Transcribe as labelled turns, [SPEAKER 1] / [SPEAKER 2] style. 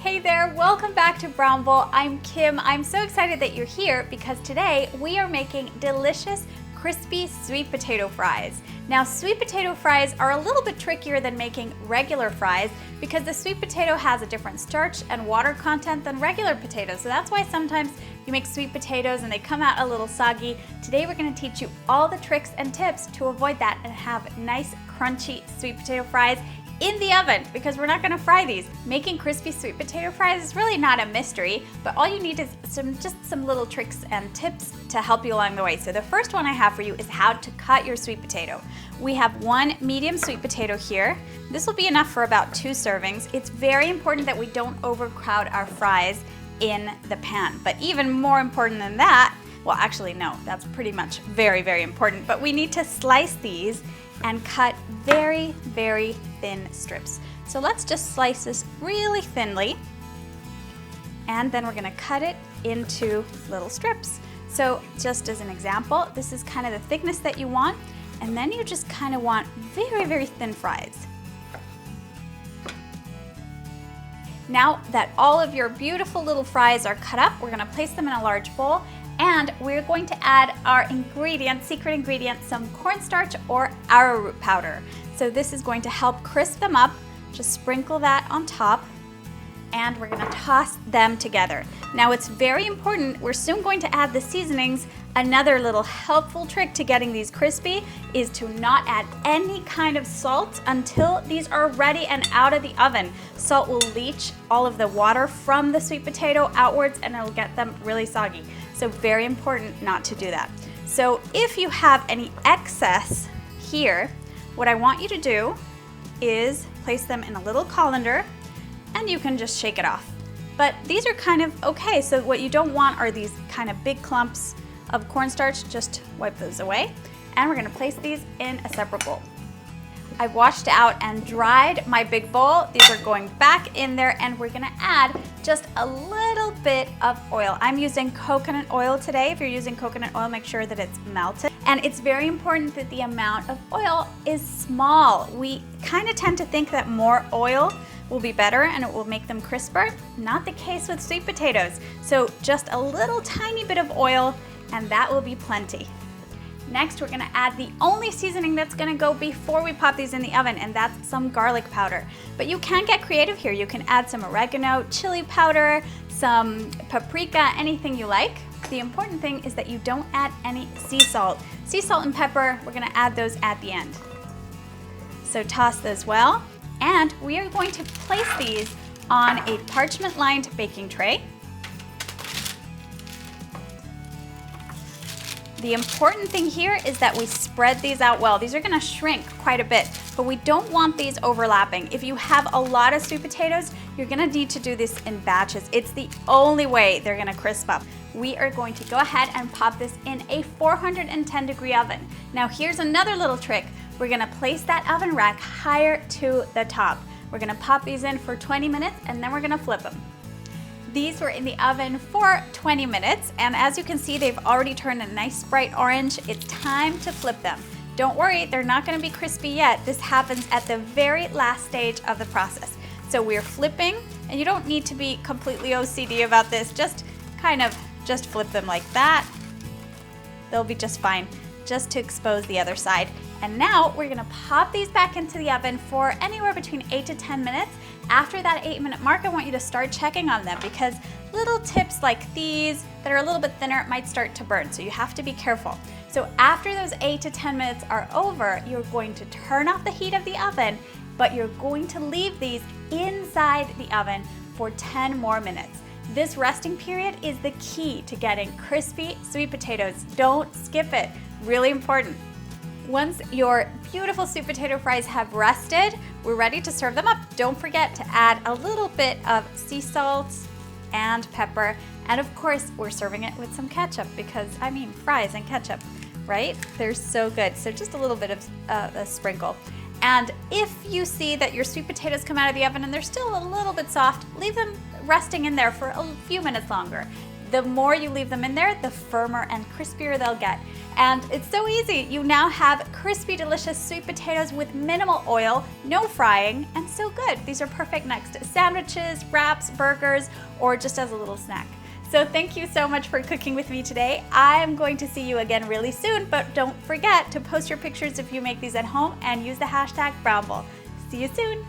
[SPEAKER 1] Hey there, welcome back to Brown Bowl. I'm Kim. I'm so excited that you're here because today we are making delicious, crispy sweet potato fries. Now, sweet potato fries are a little bit trickier than making regular fries because the sweet potato has a different starch and water content than regular potatoes. So that's why sometimes you make sweet potatoes and they come out a little soggy. Today we're going to teach you all the tricks and tips to avoid that and have nice, crunchy sweet potato fries in the oven, because we're not going to fry these. Making crispy sweet potato fries is really not a mystery, but all you need is just some little tricks and tips to help you along the way. So the first one I have for you is how to cut your sweet potato. We have one medium sweet potato here. This will be enough for about 2 servings. It's very important that we don't overcrowd our fries in the pan, but even more important than that, well, actually no, that's pretty much very, very important, but we need to slice these and cut very, very thin strips. So let's just slice this really thinly, and then we're gonna cut it into little strips. So just as an example, this is kind of the thickness that you want, and then you just kind of want very, very thin fries. Now that all of your beautiful little fries are cut up, we're gonna place them in a large bowl, and we're going to add our ingredient, secret ingredient, some cornstarch or arrowroot powder. So this is going to help crisp them up. Just sprinkle that on top, and we're gonna toss them together. Now it's very important, we're soon going to add the seasonings. Another little helpful trick to getting these crispy is to not add any kind of salt until these are ready and out of the oven. Salt will leach all of the water from the sweet potato outwards and it'll get them really soggy. So very important not to do that. So if you have any excess here, what I want you to do is place them in a little colander and you can just shake it off. But these are kind of okay, so what you don't want are these kind of big clumps of cornstarch. Just wipe those away. And we're gonna place these in a separate bowl. I've washed out and dried my big bowl. These are going back in there, and we're gonna add just a little bit of oil. I'm using coconut oil today. If you're using coconut oil, make sure that it's melted. And it's very important that the amount of oil is small. We kind of tend to think that more oil will be better and it will make them crisper. Not the case with sweet potatoes. So just a little tiny bit of oil, and that will be plenty. Next, we're gonna add the only seasoning that's gonna go before we pop these in the oven, and that's some garlic powder. But you can get creative here. You can add some oregano, chili powder, some paprika, anything you like. The important thing is that you don't add any sea salt. Sea salt and pepper, we're gonna add those at the end. So toss those well, and we are going to place these on a parchment-lined baking tray. The important thing here is that we spread these out well. These are gonna shrink quite a bit, but we don't want these overlapping. If you have a lot of sweet potatoes, you're gonna need to do this in batches. It's the only way they're gonna crisp up. We are going to go ahead and pop this in a 410-degree oven. Now here's another little trick. We're gonna place that oven rack higher to the top. We're gonna pop these in for 20 minutes and then we're gonna flip them. These were in the oven for 20 minutes, and as you can see, they've already turned a nice bright orange. It's time to flip them. Don't worry, they're not gonna be crispy yet. This happens at the very last stage of the process. So we're flipping, and you don't need to be completely OCD about this. Just flip them like that. They'll be just fine, just to expose the other side. And now we're gonna pop these back into the oven for anywhere between 8 to 10 minutes. After that 8-minute mark, I want you to start checking on them because little tips like these that are a little bit thinner might start to burn, so you have to be careful. So after those 8 to 10 minutes are over, you're going to turn off the heat of the oven, but you're going to leave these inside the oven for 10 more minutes. This resting period is the key to getting crispy sweet potatoes. Don't skip it, really important. Once your beautiful sweet potato fries have rested, we're ready to serve them up. Don't forget to add a little bit of sea salt and pepper. And of course, we're serving it with some ketchup because, I mean, fries and ketchup, right? They're so good. So just a little bit of a sprinkle. And if you see that your sweet potatoes come out of the oven and they're still a little bit soft, leave them resting in there for a few minutes longer. The more you leave them in there, the firmer and crispier they'll get. And it's so easy. You now have crispy, delicious sweet potatoes with minimal oil, no frying, and so good. These are perfect next to sandwiches, wraps, burgers, or just as a little snack. So thank you so much for cooking with me today. I'm going to see you again really soon, but don't forget to post your pictures if you make these at home and use the hashtag Brown Bowl. See you soon.